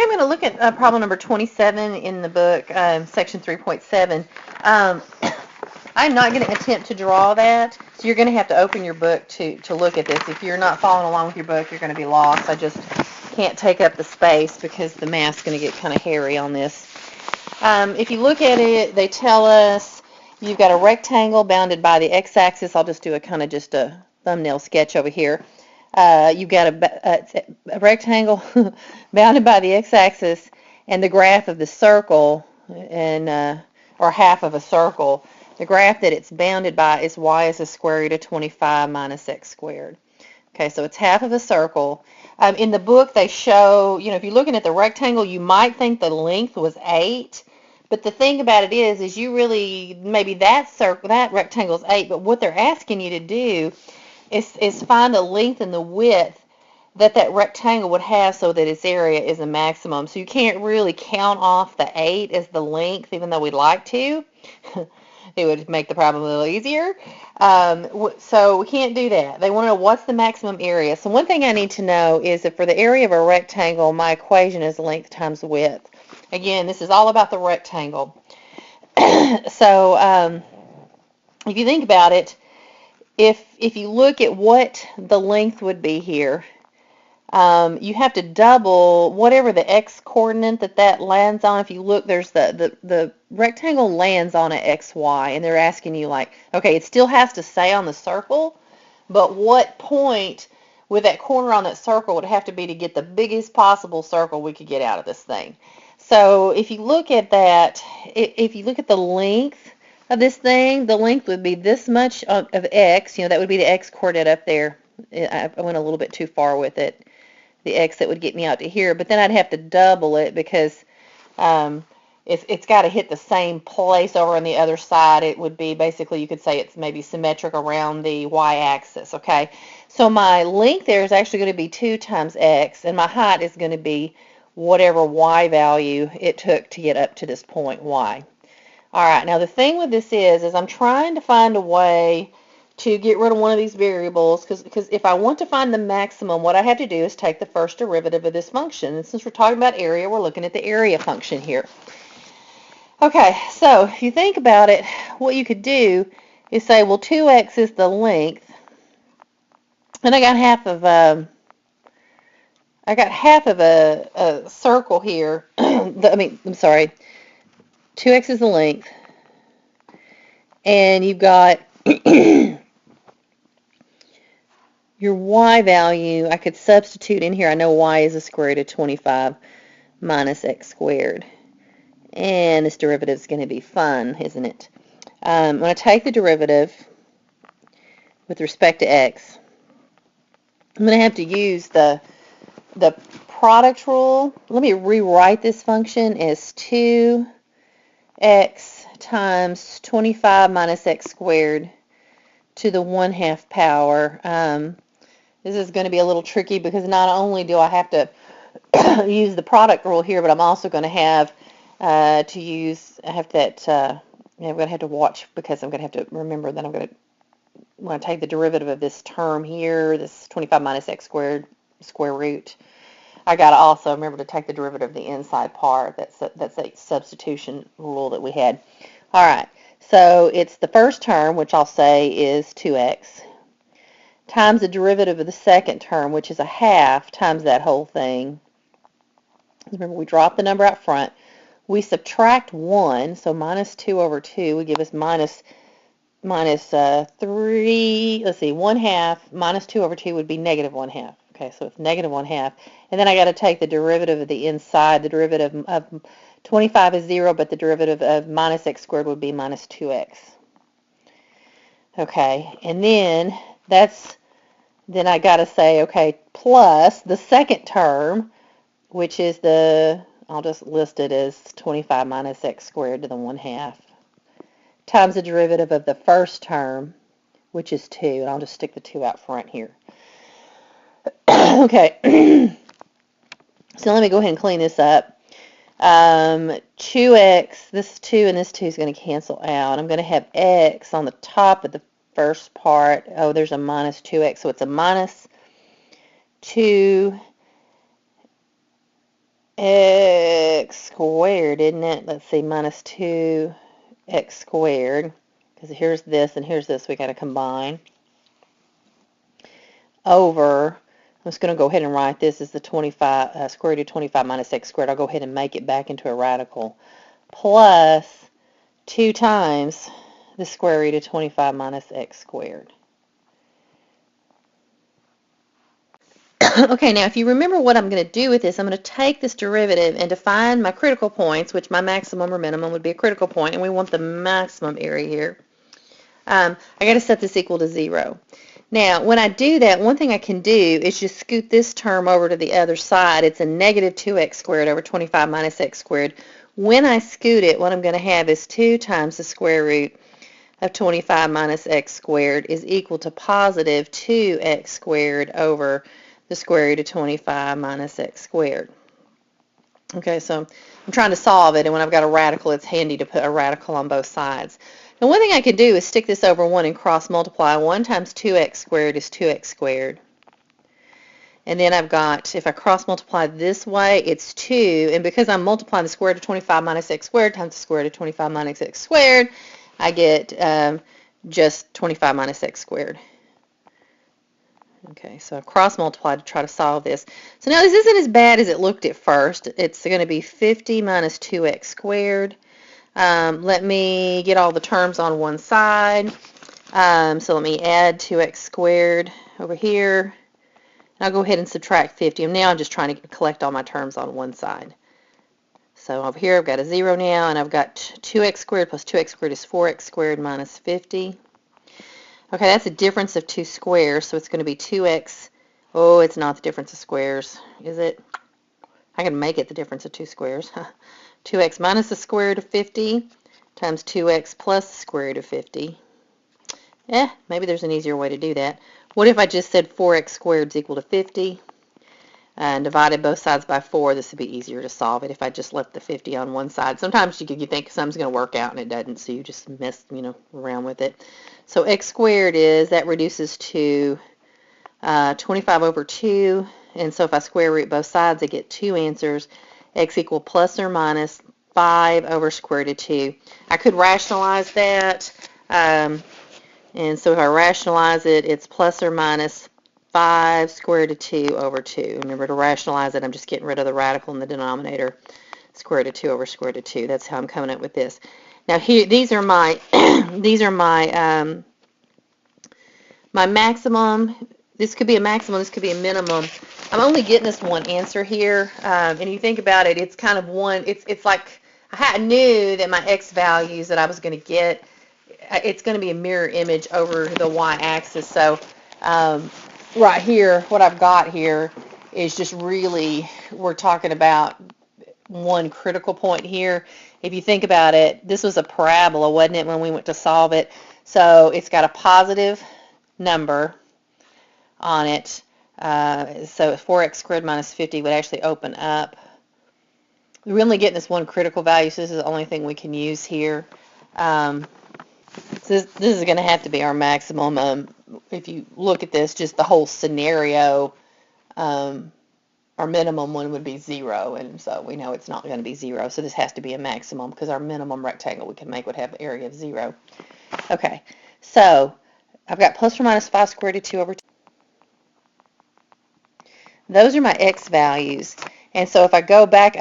Okay, I'm going to look at problem number 27 in the book, section 3.7. I'm not going to attempt to draw that, so you're going to have to open your book to look at this. If you're not following along with your book, you're going to be lost. I just can't take up the space because the math's going to get kind of hairy on this. If you look at it, they tell us you've got a rectangle bounded by the x-axis. I'll just do a kind of just a thumbnail sketch over here. You've got a rectangle bounded by the x-axis and the graph of the circle, and or half of a circle. The graph that it's bounded by is y is the square root of 25 minus x squared. Okay, so it's half of a circle. In the book, they show, if you're looking at the rectangle, you might think the length was 8. But the thing about it is you really, maybe that rectangle is 8, but what they're asking you to do is find the length and the width that rectangle would have so that its area is a maximum. So you can't really count off the 8 as the length, even though we'd like to. It would make the problem a little easier. So we can't do that. They want to know what's the maximum area. So one thing I need to know is that for the area of a rectangle, my equation is length times width. Again, this is all about the rectangle. So if you think about it, if you look at what the length would be here, you have to double whatever the x-coordinate that lands on. If you look, there's the rectangle lands on an xy, and they're asking you, like, okay, it still has to stay on the circle, but what point with that corner on that circle would have to be to get the biggest possible circle we could get out of this thing. So if you look at that, if you look at the length of this thing, the length would be this much of x. That would be the x-coordinate up there. I went a little bit too far with it. The x that would get me out to here, but then I'd have to double it because it's got to hit the same place over on the other side. It would be basically, you could say it's maybe symmetric around the y-axis, okay? So my length there is actually going to be 2 times x, and my height is going to be whatever y value it took to get up to this point, y. All right, now the thing with this is I'm trying to find a way to get rid of one of these variables, because if I want to find the maximum, what I have to do is take the first derivative of this function. And since we're talking about area, we're looking at the area function here. Okay, so if you think about it, what you could do is say, well, 2x is the length, and I got half of a circle here. I'm sorry, 2x is the length, and you've got your y value. I could substitute in here. I know y is the square root of 25 minus x squared. And this derivative is going to be fun, isn't it? I'm going to take the derivative with respect to x. I'm going to have to use the product rule. Let me rewrite this function as 2x times 25 minus x squared to the 1/2 power. This is going to be a little tricky because not only do I have to use the product rule here, but I'm also going to have I'm going to have to watch, because I'm going to have to remember that I'm going to take the derivative of this term here, this 25 minus x squared square root. I got to also remember to take the derivative of the inside part. That's a substitution rule that we had. All right, so it's the first term, which I'll say is 2x, times the derivative of the second term, which is a half, times that whole thing. Remember, we drop the number out front. We subtract 1, so minus 2 over 2 would give us minus 3, let's see, 1/2 minus 2 over 2 would be negative 1/2. Okay, so it's negative 1/2. And then I got to take the derivative of the inside. The derivative of 25 is 0, but the derivative of minus x squared would be minus 2x. Okay, and then I got to say, okay, plus the second term, which is I'll just list it as 25 minus x squared to the 1/2, times the derivative of the first term, which is 2, and I'll just stick the 2 out front here. Okay, so let me go ahead and clean this up. 2x, this 2 and this 2 is going to cancel out. I'm going to have x on the top of the first part. Oh, there's a minus 2x, so it's a minus 2x x squared, isn't it? Let's see, minus 2x squared, because here's this and here's this we got to combine, over, I'm just going to go ahead and write this as the 25 square root of 25 minus x squared. I'll go ahead and make it back into a radical, plus 2 times the square root of 25 minus x squared. Okay, now if you remember what I'm going to do with this, I'm going to take this derivative and define my critical points, which my maximum or minimum would be a critical point, and we want the maximum area here. I got to set this equal to 0. Now, when I do that, one thing I can do is just scoot this term over to the other side. It's a negative 2x squared over 25 minus x squared. When I scoot it, what I'm going to have is 2 times the square root of 25 minus x squared is equal to positive 2x squared over the square root of 25 minus x squared. Okay, so I'm trying to solve it, and when I've got a radical, it's handy to put a radical on both sides. Now, one thing I can do is stick this over 1 and cross multiply. 1 times 2x squared is 2x squared. And then I've got, if I cross multiply this way, it's 2. And because I'm multiplying the square root of 25 minus x squared times the square root of 25 minus x squared, I get just 25 minus x squared. Okay, so I cross multiply to try to solve this. So now this isn't as bad as it looked at first. It's going to be 50 minus 2x squared. Let me get all the terms on one side. So let me add 2x squared over here. And I'll go ahead and subtract 50. And now I'm just trying to collect all my terms on one side. So over here I've got a 0 now, and I've got 2x squared plus 2x squared is 4x squared minus 50. Okay, that's a difference of 2 squares, so it's going to be 2x. Oh, it's not the difference of squares, is it? I can make it the difference of 2 squares. 2x minus the square root of 50 times 2x plus the square root of 50. Maybe there's an easier way to do that. What if I just said 4x squared is equal to 50 and divided both sides by 4? This would be easier to solve it if I just left the 50 on one side. Sometimes you think something's going to work out and it doesn't, so you just mess around with it. So x squared that reduces to 25 over 2, and so if I square root both sides, I get 2 answers. X equal plus or minus 5 over square root of 2. I could rationalize that, and so if I rationalize it, it's plus or minus 5 square root of 2 over 2. Remember, to rationalize it, I'm just getting rid of the radical in the denominator. Square root of 2 over square root of 2. That's how I'm coming up with this. Now here, these are my my maximum. This could be a maximum. This could be a minimum. I'm only getting this one answer here, and you think about it, it's kind of one. It's like I knew that my x values that I was going to get. It's going to be a mirror image over the y-axis. So right here, what I've got here is just really, we're talking about one critical point here. If you think about it, this was a parabola, wasn't it, when we went to solve it? So it's got a positive number on it. So 4x squared minus 50 would actually open up. We're only getting this one critical value, so this is the only thing we can use here. So this is going to have to be our maximum. If you look at this, just the whole scenario, our minimum one would be 0, and so we know it's not going to be 0, so this has to be a maximum because our minimum rectangle we can make would have an area of 0. Okay, so I've got plus or minus 5 squared root of 2 over 2. Those are my x values, and so if I go back,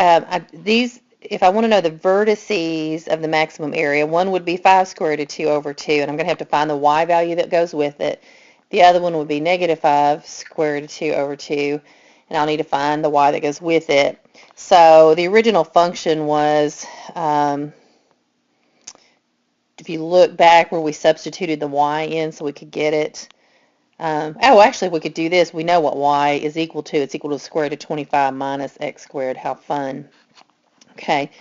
if I want to know the vertices of the maximum area, one would be 5 square root of 2 over 2, and I'm going to have to find the y value that goes with it. The other one would be negative 5 square root of 2 over 2, and I'll need to find the y that goes with it. So the original function was, if you look back where we substituted the y in so we could get it, actually we could do this. We know what y is equal to. It's equal to the square root of 25 minus x squared. How fun. Okay,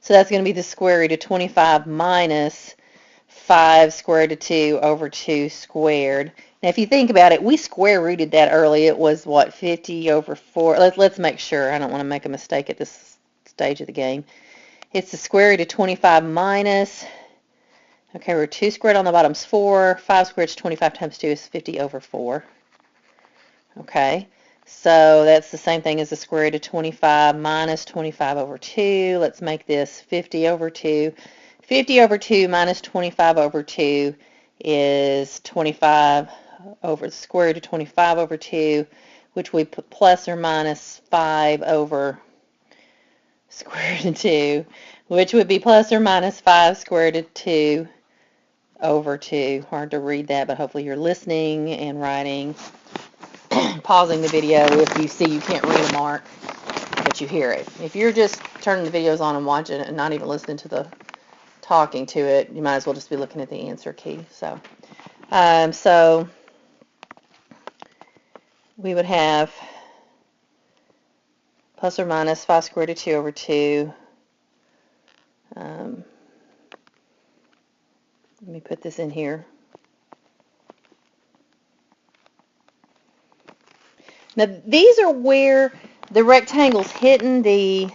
so that's going to be the square root of 25 minus 5 square root of 2 over 2 squared. Now, if you think about it, we square rooted that early. It was, what, 50 over 4? Let's make sure. I don't want to make a mistake at this stage of the game. It's the square root of 25 minus, okay, we're 2 squared on the bottom is 4. 5 squared is 25 times 2 is 50 over 4. Okay, So that's the same thing as the square root of 25 minus 25 over 2. Let's make this 50 over 2. 50 over 2 minus 25 over 2 is 25 over the square root of 25 over 2, which we put plus or minus 5 over square root of 2, which would be plus or minus 5 square root of 2 over 2. Hard to read that, but hopefully you're listening and writing. Pausing the video if you see you can't read a mark, but you hear it. If you're just turning the videos on and watching it and not even listening to the talking to it, you might as well just be looking at the answer key. So we would have plus or minus 5 square root of 2 over 2. Let me put this in here. Now these are where the rectangle's hitting the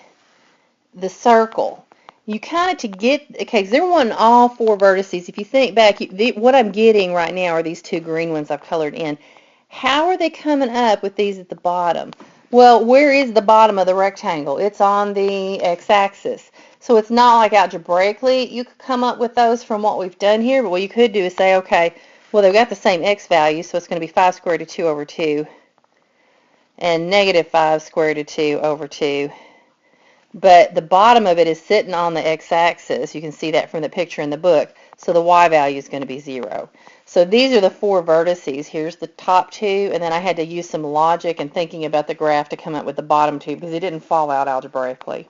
circle. You kind of to get, okay, because they're wanting all 4 vertices. If you think back, what I'm getting right now are these 2 green ones I've colored in. How are they coming up with these at the bottom? Well, where is the bottom of the rectangle? It's on the x-axis. So it's not like algebraically you could come up with those from what we've done here, but what you could do is say, okay, well, they've got the same x value, so it's going to be 5 square root of 2 over 2 and negative 5 square root of 2 over 2. But the bottom of it is sitting on the x-axis. You can see that from the picture in the book. So the y value is going to be 0. So these are the 4 vertices. Here's the top 2, and then I had to use some logic and thinking about the graph to come up with the bottom 2 because it didn't fall out algebraically.